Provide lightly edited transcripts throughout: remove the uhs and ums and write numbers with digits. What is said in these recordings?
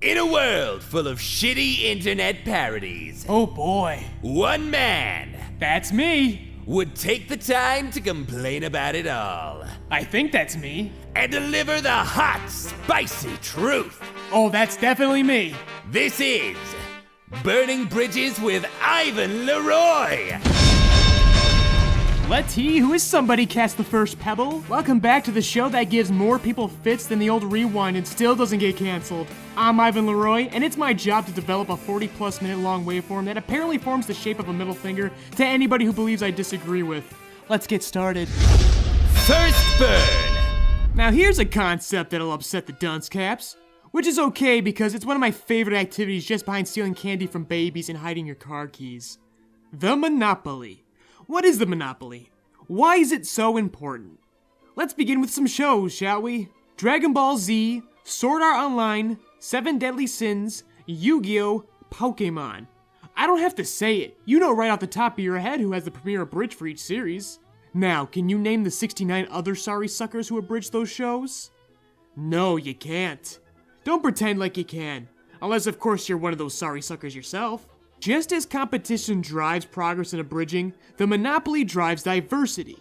In a world full of shitty internet parodies, Oh boy. one man That's me. would take the time to complain about it all I think that's me. and deliver the hot, spicy truth. Oh, that's definitely me. This is Burning Bridges with Ivan LeRoy. Let's he who is somebody cast the first pebble. Welcome back to the show that gives more people fits than the old rewind and still doesn't get canceled. I'm Ivan LeRoy, and it's my job to develop a 40+ minute long waveform that apparently forms the shape of a middle finger to anybody who believes I disagree with. Let's get started. First burn. Now here's a concept that'll upset the dunce caps, which is okay because it's one of my favorite activities just behind stealing candy from babies and hiding your car keys. The Monopoly. What is the Monopoly? Why is it so important? Let's begin with some shows, shall we? Dragon Ball Z, Sword Art Online, 7 Deadly Sins, Yu-Gi-Oh!, Pokemon. I don't have to say it. You know right off the top of your head who has the premiere abridged for each series. Now, can you name the 69 other sorry suckers who abridged those shows? No, you can't. Don't pretend like you can. Unless, of course, you're one of those sorry suckers yourself. Just as competition drives progress in abridging, the Monopoly drives diversity.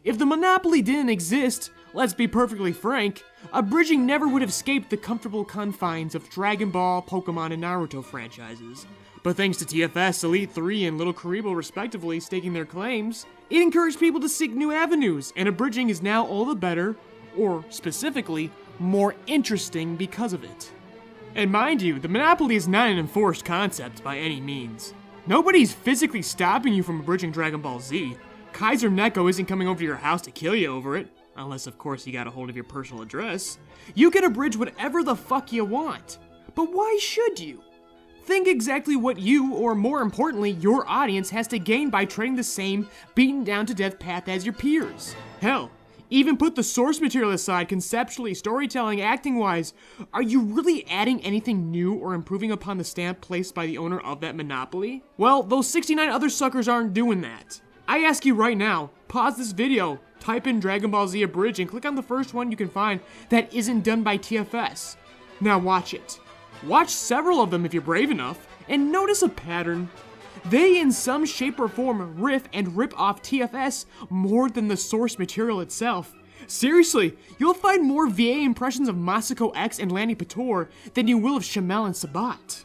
If the Monopoly didn't exist, let's be perfectly frank, abridging never would have escaped the comfortable confines of Dragon Ball, Pokemon, and Naruto franchises. But thanks to TFS, Elite 3, and Little Karibo respectively staking their claims, it encouraged people to seek new avenues, and abridging is now all the better, or specifically, more interesting because of it. And mind you, the Monopoly is not an enforced concept by any means. Nobody's physically stopping you from abridging Dragon Ball Z. Kaiser Neko isn't coming over to your house to kill you over it. Unless, of course, you got a hold of your personal address. You can abridge whatever the fuck you want. But why should you? Think exactly what you, or more importantly, your audience has to gain by treading the same beaten down to death path as your peers. Hell, even put the source material aside conceptually, storytelling, acting-wise, are you really adding anything new or improving upon the stamp placed by the owner of that monopoly? Well, those 69 other suckers aren't doing that. I ask you right now, pause this video, type in Dragon Ball Z Abridged, and click on the first one you can find that isn't done by TFS. Now watch it. Watch several of them if you're brave enough, and notice a pattern. They, in some shape or form, riff and rip off TFS more than the source material itself. Seriously, you'll find more VA impressions of Masako X and Lanny Pator than you will of Shamel and Sabat.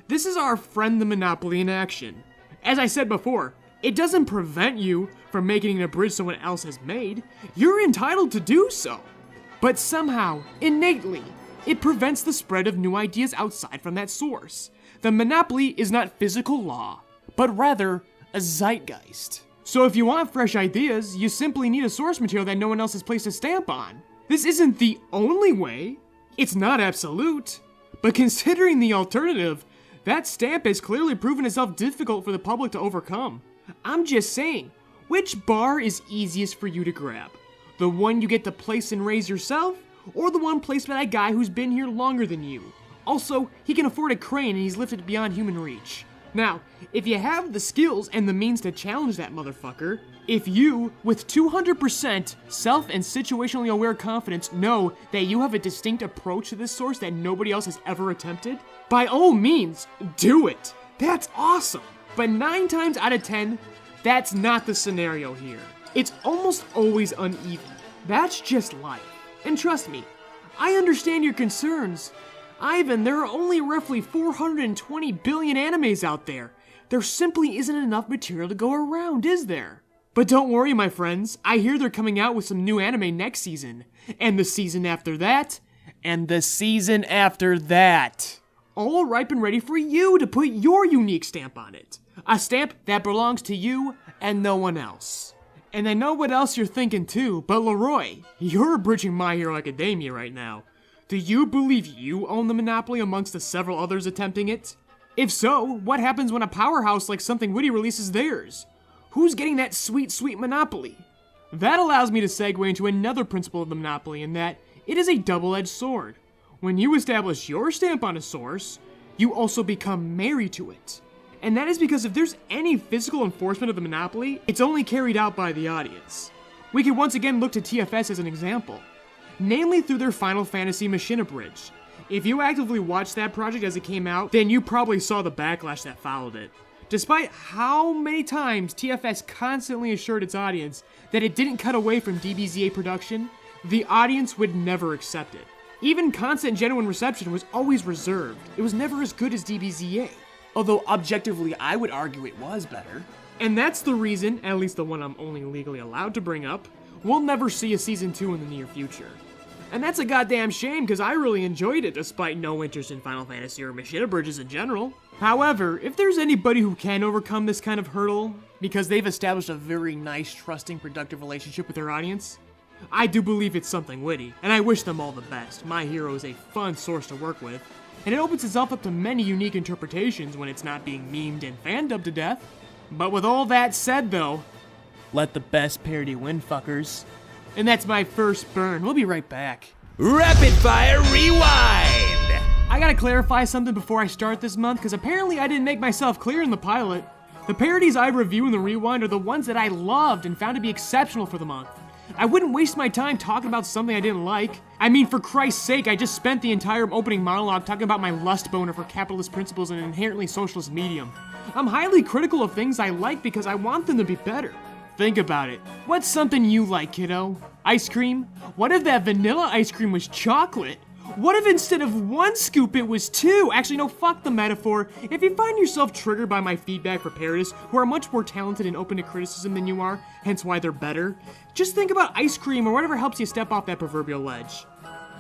This is our friend the Monopoly in action. As I said before, it doesn't prevent you from making an abridged someone else has made. You're entitled to do so. But somehow, innately, it prevents the spread of new ideas outside from that source. The Monopoly is not physical law, but rather a zeitgeist. So if you want fresh ideas, you simply need a source material that no one else has placed a stamp on. This isn't the only way. It's not absolute. But considering the alternative, that stamp has clearly proven itself difficult for the public to overcome. I'm just saying, which bar is easiest for you to grab? The one you get to place and raise yourself, or the one placed by that guy who's been here longer than you? Also, he can afford a crane and he's lifted beyond human reach. Now, if you have the skills and the means to challenge that motherfucker, if you, with 200% self and situationally aware confidence, know that you have a distinct approach to this source that nobody else has ever attempted, by all means, do it. That's awesome. But 9 times out of 10, that's not the scenario here. It's almost always uneven. That's just life. And trust me, I understand your concerns. Ivan, there are only roughly 420 billion animes out there. There simply isn't enough material to go around, is there? But don't worry, my friends. I hear they're coming out with some new anime next season. And the season after that. And the season after that. All ripe and ready for you to put your unique stamp on it. A stamp that belongs to you and no one else. And I know what else you're thinking too, but LeRoy, you're abridging My Hero Academia right now. Do you believe you own the monopoly amongst the several others attempting it? If so, what happens when a powerhouse like Something Witty releases theirs? Who's getting that sweet, sweet monopoly? That allows me to segue into another principle of the monopoly in that it is a double-edged sword. When you establish your stamp on a source, you also become married to it. And that is because if there's any physical enforcement of the monopoly, it's only carried out by the audience. We can once again look to TFS as an example, namely through their Final Fantasy Machine Abridged. If you actively watched that project as it came out, then you probably saw the backlash that followed it. Despite how many times TFS constantly assured its audience that it didn't cut away from DBZA production, the audience would never accept it. Even constant genuine reception was always reserved. It was never as good as DBZA. Although objectively, I would argue it was better. And that's the reason, at least the one I'm only legally allowed to bring up, we'll never see a season 2 in the near future. And that's a goddamn shame, because I really enjoyed it despite no interest in Final Fantasy or Machine Abridges in general. However, if there's anybody who can overcome this kind of hurdle, because they've established a very nice, trusting, productive relationship with their audience, I do believe it's something witty, and I wish them all the best. My hero is a fun source to work with, and it opens itself up to many unique interpretations when it's not being memed and fan-dubbed to death. But with all that said though, let the best parody win, fuckers. And that's my first burn. We'll be right back. Rapid Fire Rewind! I gotta clarify something before I start this month, because apparently I didn't make myself clear in the pilot. The parodies I review in the Rewind are the ones that I loved and found to be exceptional for the month. I wouldn't waste my time talking about something I didn't like. I mean, for Christ's sake, I just spent the entire opening monologue talking about my lust boner for capitalist principles and an inherently socialist medium. I'm highly critical of things I like because I want them to be better. Think about it. What's something you like, kiddo? Ice cream? What if that vanilla ice cream was chocolate? What if instead of 1 scoop it was 2? Actually, no, fuck the metaphor. If you find yourself triggered by my feedback for parodists who are much more talented and open to criticism than you are, hence why they're better, just think about ice cream or whatever helps you step off that proverbial ledge.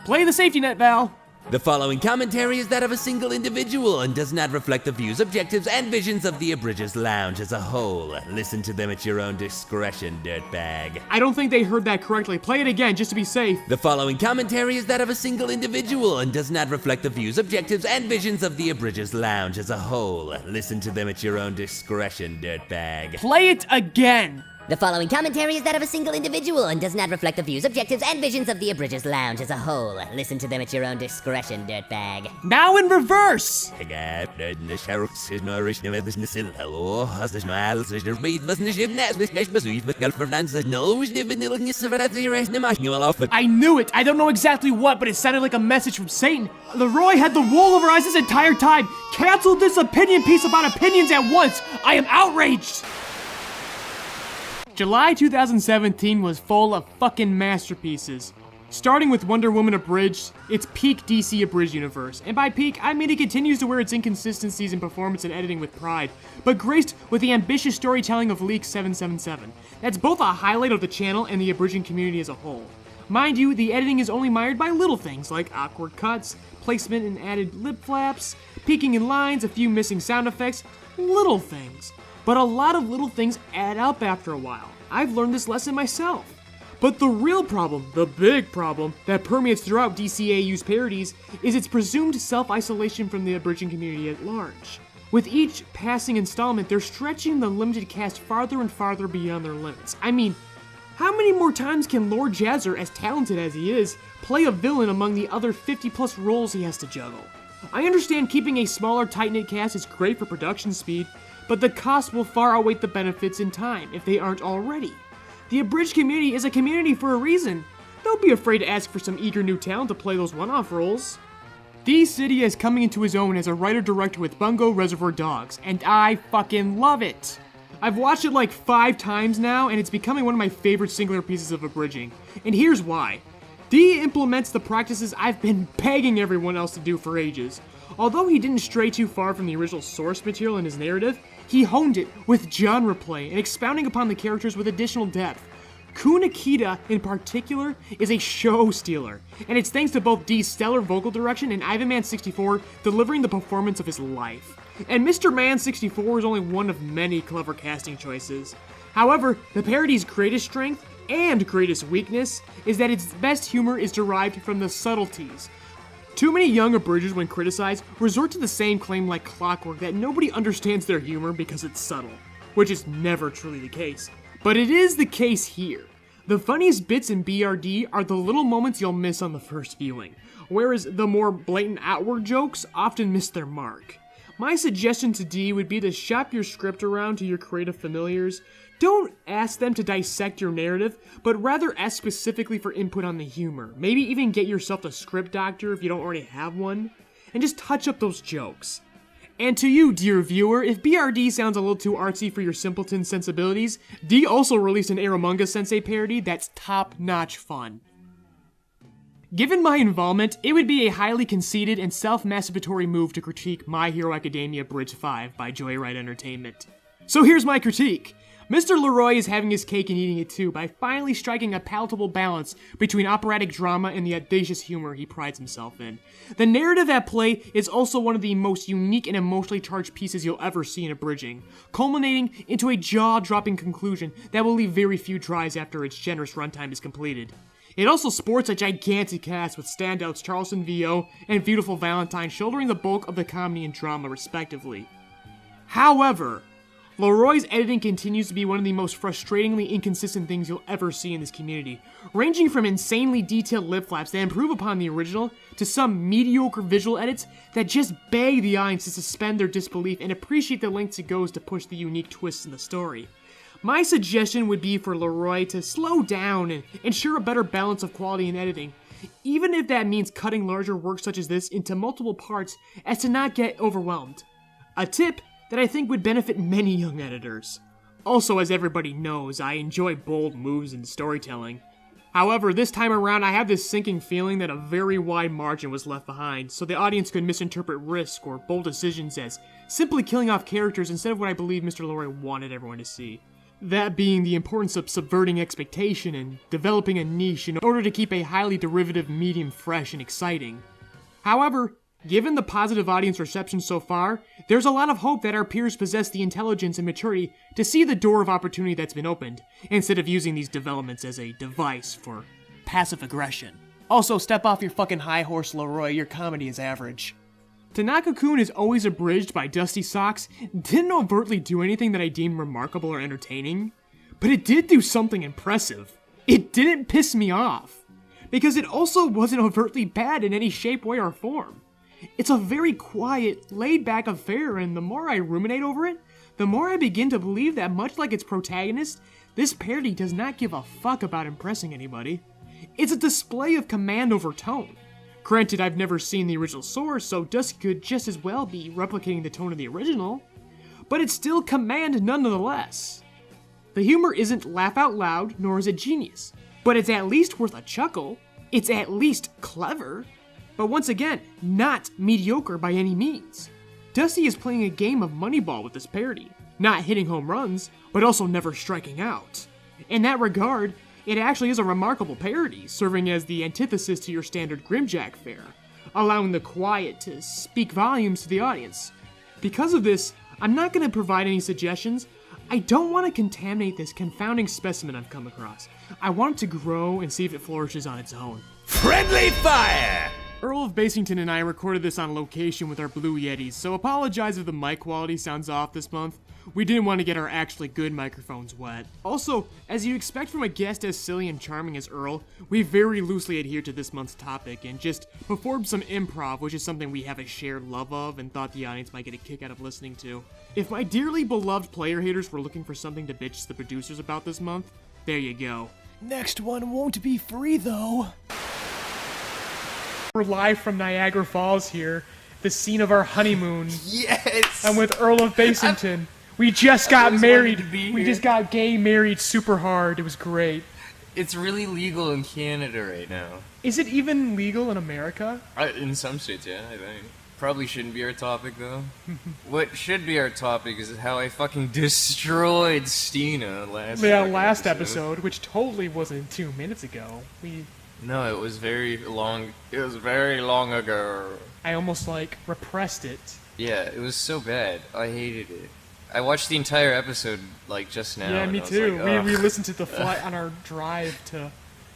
Play the safety net, Val. The following commentary is that of a single individual and does not reflect the views, objectives, and visions of the Abridged Lounge as a whole. Listen to them at your own discretion, dirtbag. I don't think they heard that correctly. Play it again, just to be safe. The following commentary is that of a single individual and does not reflect the views, objectives, and visions of the Abridged Lounge as a whole. Listen to them at your own discretion, dirtbag. Play it again! The following commentary is that of a single individual and does not reflect the views, objectives, and visions of the Abridged Lounge as a whole. Listen to them at your own discretion, dirtbag. Now in reverse! I knew it! I don't know exactly what, but it sounded like a message from Satan. LeRoy had the wool over eyes this entire time. Cancel this opinion piece about opinions at once. I am outraged! July 2017 was full of fucking masterpieces. Starting with Wonder Woman Abridged, it's peak DC Abridged universe. And by peak, I mean it continues to wear its inconsistencies in performance and editing with pride, but graced with the ambitious storytelling of Leak 777. That's both a highlight of the channel and the Abridging community as a whole. Mind you, the editing is only mired by little things like awkward cuts, placement and added lip flaps, peeking in lines, a few missing sound effects, little things. But a lot of little things add up after a while. I've learned this lesson myself. But the real problem, the big problem, that permeates throughout DCAU's parodies is its presumed self-isolation from the abridging community at large. With each passing installment, they're stretching the limited cast farther and farther beyond their limits. I mean, how many more times can Lord Jazzer, as talented as he is, play a villain among the other 50+ roles he has to juggle? I understand keeping a smaller, tight-knit cast is great for production speed, but the cost will far outweigh the benefits in time, if they aren't already. The Abridged community is a community for a reason. Don't be afraid to ask for some eager new talent to play those one-off roles. Deesidia is coming into his own as a writer-director with Bungou Reservoir Dogs, and I fucking love it! I've watched it like 5 times now, and it's becoming one of my favorite singular pieces of abridging. And here's why. Dee implements the practices I've been begging everyone else to do for ages. Although he didn't stray too far from the original source material in his narrative, he honed it with genre play and expounding upon the characters with additional depth. Kun Akita, in particular, is a show stealer, and it's thanks to both Dee's stellar vocal direction and Ivan Man 64 delivering the performance of his life. And Mr. Man 64 is only one of many clever casting choices. However, the parody's greatest strength and greatest weakness is that its best humor is derived from the subtleties. Too many young abridgers, when criticized, resort to the same claim like clockwork that nobody understands their humor because it's subtle, which is never truly the case. But it is the case here. The funniest bits in BRD are the little moments you'll miss on the first viewing, whereas the more blatant outward jokes often miss their mark. My suggestion to Dee would be to shop your script around to your creative familiars, Don't ask them to dissect your narrative, but rather ask specifically for input on the humor. Maybe even get yourself a script doctor if you don't already have one, and just touch up those jokes. And to you, dear viewer, if BRD sounds a little too artsy for your simpleton sensibilities, D also released an Eramunga Sensei parody that's top-notch fun. Given my involvement, it would be a highly conceited and self-masturbatory move to critique My Hero Academia Bridge 5 by JoyRide Entertainment. So here's my critique. Mr. LeRoy is having his cake and eating it too by finally striking a palatable balance between operatic drama and the audacious humor he prides himself in. The narrative at play is also one of the most unique and emotionally charged pieces you'll ever see in Abridging, culminating into a jaw-dropping conclusion that will leave very few tries after its generous runtime is completed. It also sports a gigantic cast with standouts Charleston V.O. and Viewtiful Valentine shouldering the bulk of the comedy and drama respectively. However, LeRoy's editing continues to be one of the most frustratingly inconsistent things you'll ever see in this community, ranging from insanely detailed lip flaps that improve upon the original, to some mediocre visual edits that just beg the audience to suspend their disbelief and appreciate the lengths it goes to push the unique twists in the story. My suggestion would be for LeRoy to slow down and ensure a better balance of quality in editing, even if that means cutting larger works such as this into multiple parts as to not get overwhelmed. A tip that I think would benefit many young editors. Also, as everybody knows, I enjoy bold moves in storytelling. However, this time around I have this sinking feeling that a very wide margin was left behind, so the audience could misinterpret risk or bold decisions as simply killing off characters instead of what I believe Mr. LeRoy wanted everyone to see. That being the importance of subverting expectation and developing a niche in order to keep a highly derivative medium fresh and exciting. However, given the positive audience reception so far, there's a lot of hope that our peers possess the intelligence and maturity to see the door of opportunity that's been opened, instead of using these developments as a device for passive aggression. Also, step off your fucking high horse, LeRoy. Your comedy is average. Tanaka-Kun is always abridged by Dusty Socks didn't overtly do anything that I deemed remarkable or entertaining, but it did do something impressive. It didn't piss me off, because it also wasn't overtly bad in any shape, way, or form. It's a very quiet, laid-back affair, and the more I ruminate over it, the more I begin to believe that much like its protagonist, this parody does not give a fuck about impressing anybody. It's a display of command over tone. Granted, I've never seen the original source, so Dusty could just as well be replicating the tone of the original, but it's still command nonetheless. The humor isn't laugh out loud, nor is it genius, but it's at least worth a chuckle. It's at least clever. But once again, not mediocre by any means. Dusty is playing a game of Moneyball with this parody, not hitting home runs, but also never striking out. In that regard, it actually is a remarkable parody, serving as the antithesis to your standard Grimjack fare, allowing the quiet to speak volumes to the audience. Because of this, I'm not going to provide any suggestions. I don't want to contaminate this confounding specimen I've come across. I want it to grow and see if it flourishes on its own. Friendly fire! Earl of Bassington and I recorded this on location with our Blue Yetis, so apologize if the mic quality sounds off this month. We didn't want to get our actually good microphones wet. Also, as you'd expect from a guest as silly and charming as Earl, we very loosely adhered to this month's topic and just performed some improv, which is something we have a shared love of and thought the audience might get a kick out of listening to. If my dearly beloved player haters were looking for something to bitch to the producers about this month, there you go. Next one won't be free, though. We're live from Niagara Falls here, the scene of our honeymoon. Yes! I'm with Earl of Bassington. We just got married. We just got gay married super hard. It was great. It's really legal in Canada right now. Is it even legal in America? In some states, yeah, I think. Probably shouldn't be our topic, though. What should be our topic is how I fucking destroyed Stina last episode, which totally wasn't 2 minutes ago. No, it was very long. It was very long ago. I almost, repressed it. Yeah, it was so bad. I hated it. I watched the entire episode, just now. Yeah, me and too. Like, we listened to the flight on our drive to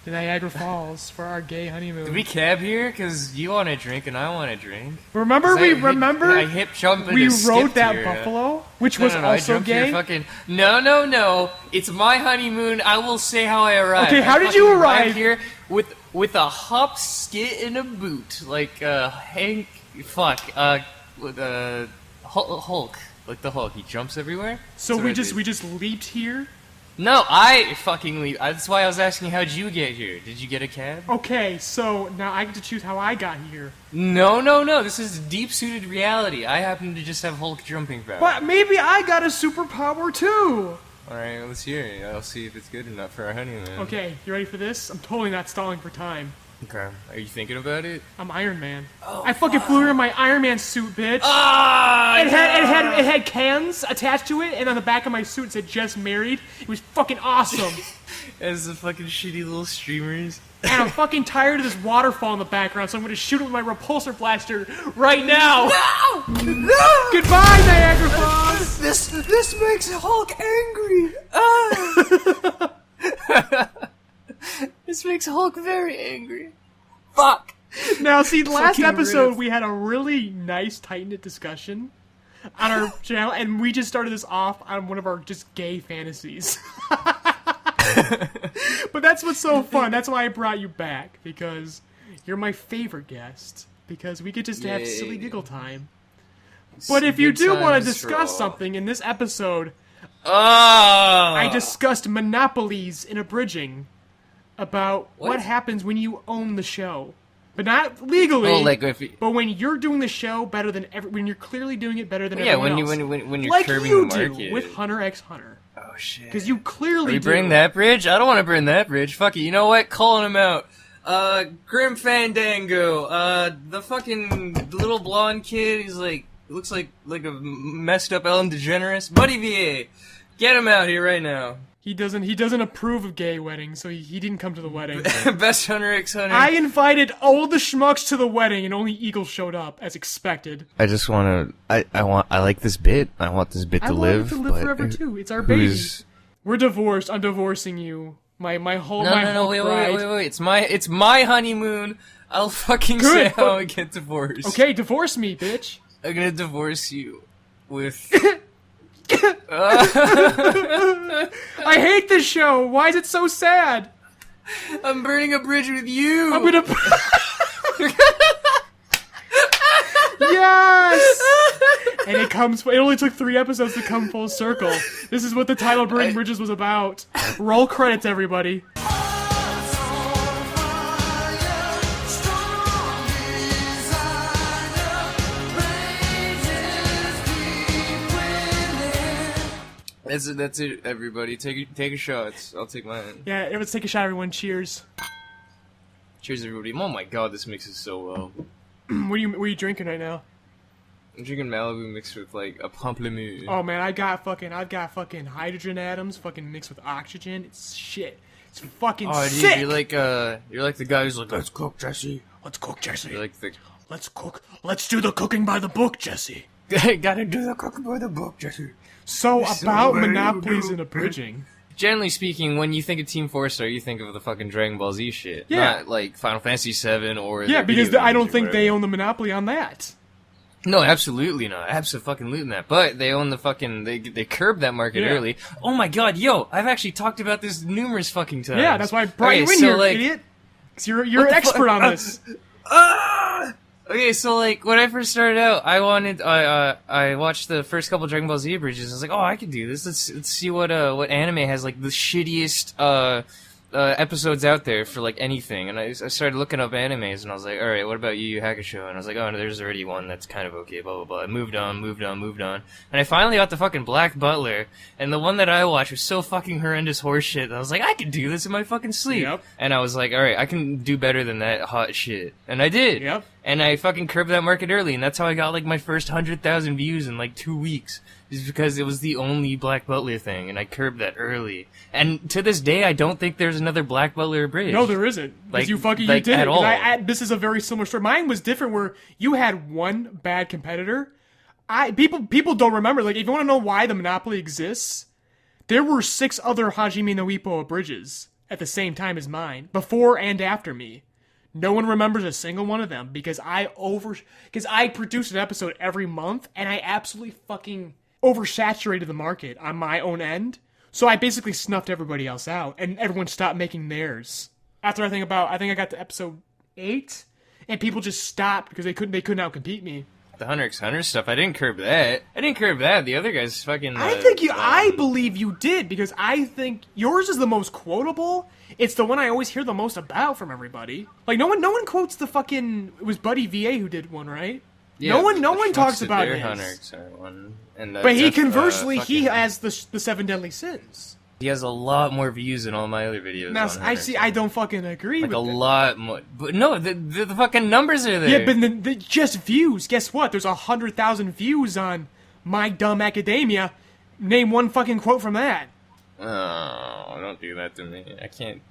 Niagara Falls for our gay honeymoon. Did we cab here? Because you want a drink and I want a drink. Remember? I hip jumped and we skipped rode that here. buffalo, which No, was no, I also jumped gay. Your fucking... No. It's my honeymoon. I will say how I arrived. Okay, how I did you fucking arrive? arrived here with a hop, skit, and a boot, Hank. With Hulk, like the Hulk. He jumps everywhere. So That's we what I just did. we just leaped here No, I fucking leave. That's why I was asking how'd you get here. Did you get a cab? Okay, so now I get to choose how I got here. No. This is deep-suited reality. I happen to just have Hulk jumping power. But maybe I got a superpower too! Alright, let's hear it. I'll see if it's good enough for our honeymoon. Okay, you ready for this? I'm totally not stalling for time. Okay. Are you thinking about it? I'm Iron Man. Oh, I fucking flew here in my Iron Man suit, bitch. Ah! It had cans attached to it, and on the back of my suit it said "just married." It was fucking awesome. As the fucking shitty little streamers. And I'm fucking tired of this waterfall in the background, so I'm gonna shoot it with my repulsor blaster right now. No! Goodbye, Niagara Falls. This makes Hulk angry. This makes Hulk very angry. Fuck. Now, see, last Fucking episode riff. we had a really nice, tight-knit discussion on our channel, and we just started this off on one of our just gay fantasies. But that's what's so fun. That's why I brought you back, because you're my favorite guest. Because we get just to have Yay. silly giggle time. But if you Good do want times to for discuss all. something in this episode, Oh! I discussed monopolies in abridging about what happens when you own the show. But not legally. Oh, like if you, But when you're doing the show better than when you're clearly doing it better than yeah, everyone when else, you when you're like curbing you the market. do with Hunter x Hunter, Oh shit. because you clearly We do. burn that bridge? I don't want to burn that bridge. Fuck it. You know what? Calling him out. Grim Fandango. The fucking little blonde kid. He's like, looks like a messed up Ellen DeGeneres. Buddy VA, get him out here right now. He doesn't approve of gay weddings, so he didn't come to the wedding. Best Hunter x Hunter. I invited all the schmucks to the wedding, and only Eagle showed up as expected. I just want to. I like this bit. I want this bit I to want live. it to live but forever too. It's our baby. who's- We're divorced. I'm divorcing you. My whole No, my no, no, whole wait, bride. wait. It's my honeymoon. I'll fucking Good, say how but- I get divorced. Okay, divorce me, bitch. I'm gonna divorce you with. I hate this show. Why is it so sad? I'm burning a bridge with you. I'm gonna. Yes. And it only took 3 episodes to come full circle. This is what the title "Burning Bridges" was about. Roll credits, everybody. That's it, everybody. Take a shot. I'll take mine. Yeah, let's take a shot, everyone. Cheers. Cheers, everybody. Oh my god, this mixes so well. What are you drinking right now? I'm drinking Malibu mixed with like a pamplemousse. Oh man, I've got fucking hydrogen atoms fucking mixed with oxygen. It's shit. It's fucking Oh, dude, sick. you're like the guy who's like, let's cook, Jesse. Let's cook, Jesse. You're like the Let's cook. Let's do the cooking by the book, Jesse. gotta do the cooking by the book, Jesse. So about monopolies and abridging. Generally speaking, when you think of Team 4-Star, you think of the fucking Dragon Ball Z shit. Yeah. Not like Final Fantasy 7 or Yeah, the because video I don't games or think they whatever. own the monopoly on that. No, absolutely not. Absolutely not. But they own the fucking... They curb that market Yeah. early. Oh my god, yo! I've actually talked about this numerous fucking times. Yeah, that's why I brought Okay, you in so, here, like, idiot. Because you're an expert on this. Okay, so like when I first started out, I watched the first couple Dragon Ball Z bridges. I was like, oh, I could do this. Let's see what anime has like the shittiest episodes out there for like anything. And I started looking up animes, and I was like, all right, what about Yu Yu Hakusho? And I was like, oh, no, there's already one that's kind of okay. Blah blah blah. I moved on, and I finally got the fucking Black Butler, and the one that I watched was so fucking horrendous horseshit. I was like, I could do this in my fucking sleep. Yep. And I was like, all right, I can do better than that hot shit, and I did. Yep. And I fucking curbed that market early, and that's how I got like my first 100,000 views in like 2 weeks. Is because it was the only Black Butler thing, and I curbed that early. And to this day, I don't think there's another Black Butler bridge. No, there isn't. Because you like, did at it. 'Cause all. This is a very similar story. Mine was different, where you had one bad competitor. People don't remember. Like, if you want to know why the monopoly exists, there were 6 other Hajime no Ippo bridges at the same time as mine, before and after me. No one remembers a single one of them because I produced an episode every month, and I absolutely fucking oversaturated the market on my own end. So I basically snuffed everybody else out, and everyone stopped making theirs. After I think I got to episode 8, and people just stopped because they couldn't outcompete me. The Hunter x Hunter stuff, I didn't curb that. The other guy's fucking... I believe you did, because I think yours is the most quotable. It's the one I always hear the most about from everybody. Like, no one quotes the fucking... It was Buddy VA who did one, right? Yeah, no one talks about his. Hunter x Hunter one. And but he conversely, he has the 7 Deadly Sins. He has a lot more views than all my other videos. Now, I don't fucking agree with a lot more. But no, the fucking numbers are there. Yeah, but the just views. Guess what? There's 100,000 views on My Dumb Academia. Name one fucking quote from that. Oh, don't do that to me. I can't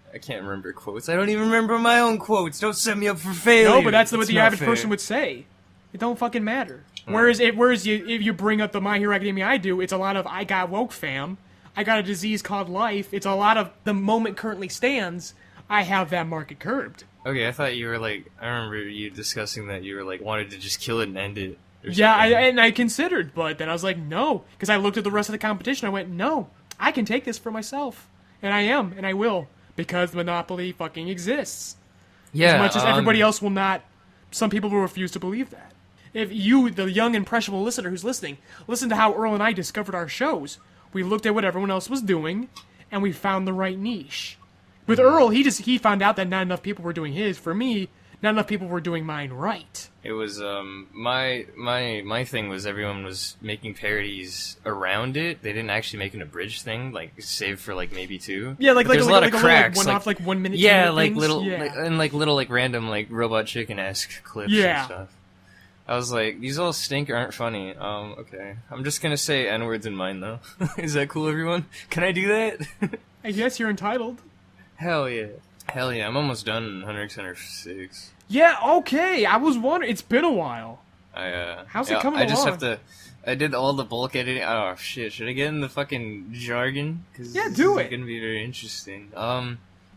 remember quotes. I don't even remember my own quotes. Don't set me up for failure. No, but that's what the average person would say. It don't fucking matter. Whereas if you bring up the My Hero Academia I do, it's a lot of I got woke fam. I got a disease called life. It's a lot of the moment currently stands. I have that market curbed. Okay, I thought you were like, I remember you discussing that you were like, wanted to just kill it and end it. Yeah, I considered, but then I was like, no. Because I looked at the rest of the competition, I went, no, I can take this for myself. And I am, and I will. Because Monopoly fucking exists. Yeah. As much as everybody else will not, some people will refuse to believe that. If you, the young, impressionable listener who's listening, listen to how Earl and I discovered our shows. We looked at what everyone else was doing, and we found the right niche. With Earl, he found out that not enough people were doing his. For me, not enough people were doing mine right. It was my thing was everyone was making parodies around it. They didn't actually make an abridged thing, like save for like maybe 2. Yeah, like there's a lot of cracks, one off, like 1 minute. Yeah, like things. little, yeah. little like random like Robot Chicken-esque clips and stuff. I was like, these all stink or aren't funny. Okay. I'm just gonna say N-words in mine, though. Is that cool, everyone? Can I do that? I guess you're entitled. Hell yeah. Hell yeah, I'm almost done in Hunter x Hunter 6. Yeah, okay. I was wondering. It's been a while. How's it coming along? I just have to... I did all the bulk editing. Oh, shit. Should I get in the fucking jargon? Yeah, do it. It's gonna be very interesting.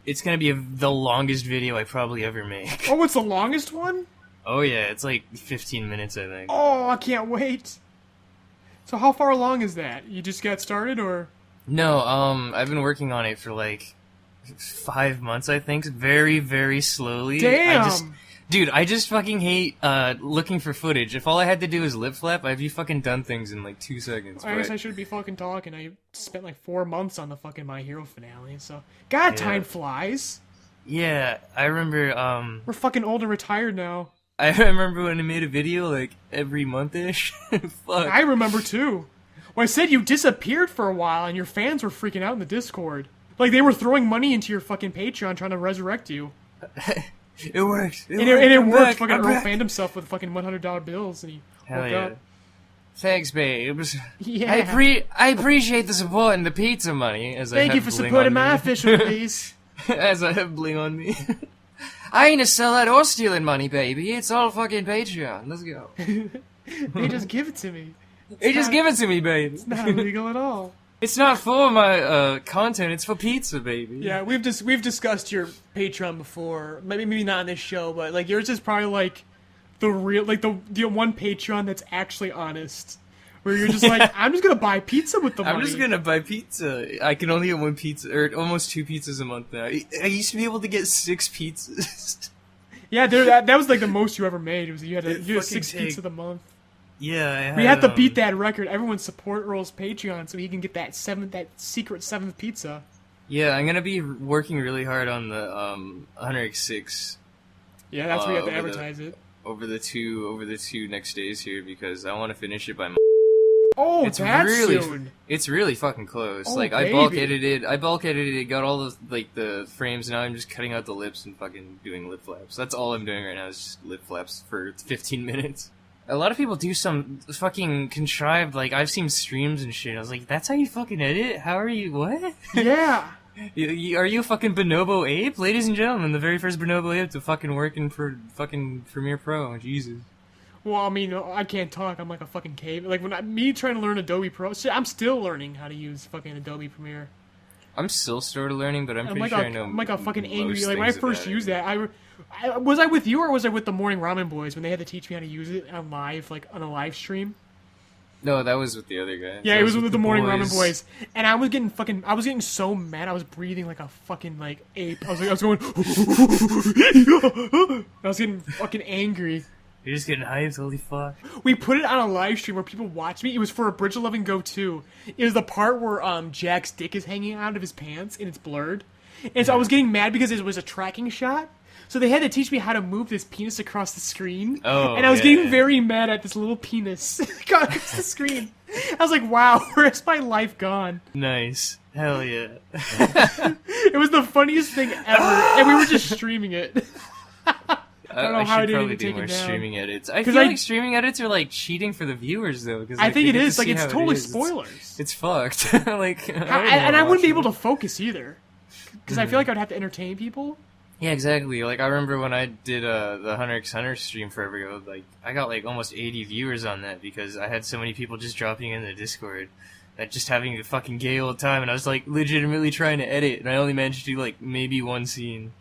It's gonna be the longest video I probably ever make. Oh, it's the longest one? Oh yeah, it's like 15 minutes, I think. Oh, I can't wait. So how far along is that? You just got started, or? No, I've been working on it for like 5 months, I think. Very, very slowly. Damn! I just fucking hate looking for footage. If all I had to do is lip flap, I'd be fucking done things in like 2 seconds. I guess I should be fucking talking. I spent like 4 months on the fucking My Hero finale, so... God, time flies! Yeah, I remember, We're fucking old and retired now. I remember when I made a video, like, every month-ish. Fuck. I remember, too. When I said you disappeared for a while and your fans were freaking out in the Discord. Like, they were throwing money into your fucking Patreon trying to resurrect you. It worked. It worked. Fucking Earl fanned himself with fucking $100 bills and he woke up. Thanks, babe. Yeah. I appreciate the support and the pizza money. Thank you for supporting my official release. As I have bling on me. I ain't a sellout or stealing money, baby. It's all fucking Patreon. Let's go. They just give it to me. Give it to me, baby. It's not illegal at all. It's not for my content. It's for pizza, baby. Yeah, we've discussed your Patreon before. Maybe not on this show, but like yours is probably like the real, like the one Patreon that's actually honest. Where you're just like, I'm just gonna buy pizza with the money. I'm just gonna buy pizza. I can only get 1 pizza, or almost 2 pizzas a month now. I used to be able to get 6 pizzas. Yeah, that was like the most you ever made. It was you had 6 pizzas a month. Yeah, we have to beat that record. Everyone support Earl's Patreon so he can get that secret 7th pizza. Yeah, I'm gonna be working really hard on the Hunter x6. Yeah, that's where you have to advertise it. Over the two next days here, because I want to finish it by. Oh, it's that's really, soon. It's really fucking close. Oh, like baby. I bulk edited, got all the frames. Now I'm just cutting out the lips and fucking doing lip flaps. That's all I'm doing right now is just lip flaps for 15 minutes. A lot of people do some fucking contrived, like I've seen streams and shit. I was like, that's how you fucking edit? How are you? What? Yeah. Are you a fucking bonobo ape? Ladies and gentlemen, the very first bonobo ape to fucking working for fucking Premiere Pro. Jesus. Well, I mean, I can't talk. I'm like a fucking cave. Like, me trying to learn Adobe Pro, I'm still learning how to use fucking Adobe Premiere. I'm still sort of learning, but I'm pretty like sure I know. I'm like a fucking angry. Like when I first used that, was I with you or was I with the Morning Ramen Boys when they had to teach me how to use it on live, like on a live stream? No, that was with the other guy. Yeah, it was with the Morning Ramen Boys, and I was getting so mad. I was breathing like a fucking ape. I was going. I was getting fucking angry. You're just getting hyped, holy fuck. We put it on a live stream where people watch me. It was for Abridged 11 Go 2. It was the part where Jack's dick is hanging out of his pants and it's blurred. And so I was getting mad because it was a tracking shot. So they had to teach me how to move this penis across the screen. Oh, and I was getting very mad at this little penis across the screen. I was like, wow, where's my life gone? Nice. Hell yeah. It was the funniest thing ever. And we were just streaming it. I don't know how I should didn't probably even do take more it down. streaming edits. I feel like streaming edits are like cheating for the viewers though. Cause, like, I think they it get is. to Like, see it's how it totally is. spoilers. It's fucked. Like, And I wouldn't be able to focus either. Because I feel like I'd have to entertain people. Yeah, exactly. Like, I remember when I did the Hunter x Hunter stream forever ago, like, I got like almost 80 viewers on that because I had so many people just dropping in the Discord. Just having a fucking gay old time, and I was like legitimately trying to edit, and I only managed to do like maybe one scene.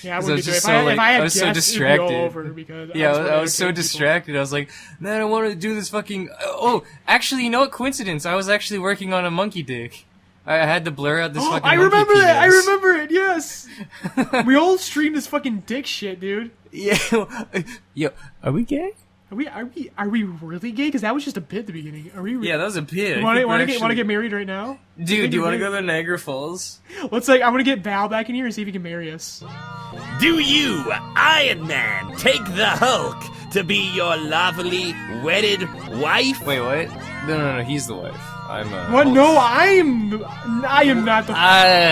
Yeah, I wouldn't be just doing it. so, If I had I was so guests, it'd be all distracted. over because I was so entertain people. distracted. I was like, man, I wanted to do this fucking. Oh, actually, you know what? Coincidence. I was actually working on a monkey dick. I had to blur out this fucking. I monkey remember that. I penis. remember it. Yes. We all streamed this fucking dick shit, dude. Yeah. Yo, are we gay? Are we really gay? Because that was just a bit at the beginning. Are we? Yeah, that was a bit. Want to get married right now? Dude, do you want to go to Niagara Falls? Let's I want to get Val back in here and see if he can marry us. Do you, Iron Man, take the Hulk to be your lovely wedded wife? Wait, what? No, he's the wife. I'm What? No, I am not the.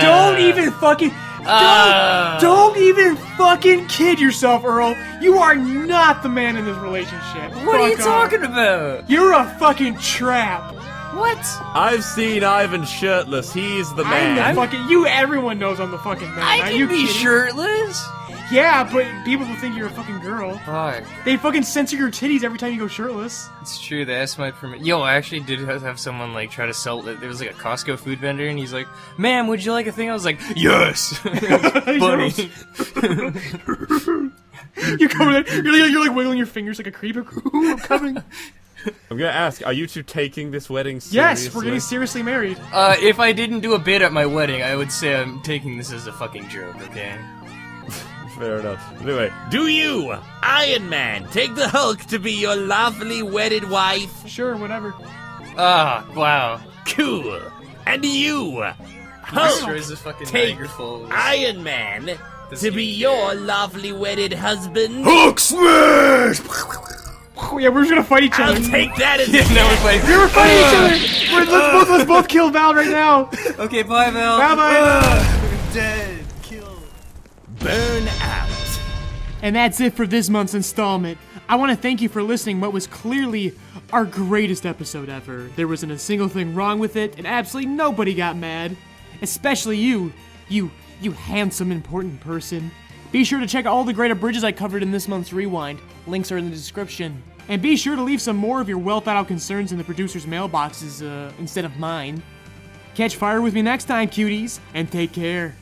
Don't even fucking. Don't even fucking kid yourself, Earl. You are not the man in this relationship. What are you Fuck off. talking about? You're a fucking trap. What? I've seen Ivan shirtless. He's the I'm man. the fucking. You. Everyone knows I'm the fucking man. I Are can you be kidding? shirtless? Yeah, but people will think you're a fucking girl. Fuck. They fucking censor your titties every time you go shirtless. It's true, they asked my permission. Yo, I actually did have someone, like, try to sell it. There was, like, a Costco food vendor, and he's like, ma'am, would you like a thing? I was like, yes! Bunny. You come in, you're like wiggling your fingers like a creeper. Ooh, I'm coming. I'm gonna ask, are you two taking this wedding seriously? Yes, we're getting seriously married. If I didn't do a bit at my wedding, I would say I'm taking this as a fucking joke, okay? Fair enough. Anyway, do you, Iron Man, take the Hulk to be your lovely wedded wife? Sure, whatever. Ah, wow. Cool. And you, Destroys Hulk, the fucking take Niagara Falls. Iron Man Does to he be care? your lovely wedded husband? Hulk smash! Yeah, we're just gonna fight each I'll other. take that as Now we're fighting. We're fighting each other. Let's both kill Val right now. Okay, bye, Val. Bye-bye. Dead. Kill. burn out. And that's it for this month's installment. I want to thank you for listening what was clearly our greatest episode ever. There wasn't a single thing wrong with it, and absolutely nobody got mad. Especially you handsome, important person. Be sure to check out all the great abridges I covered in this month's Rewind. Links are in the description. And be sure to leave some more of your well-thought-out concerns in the producer's mailboxes instead of mine. Catch fire with me next time, cuties, and take care.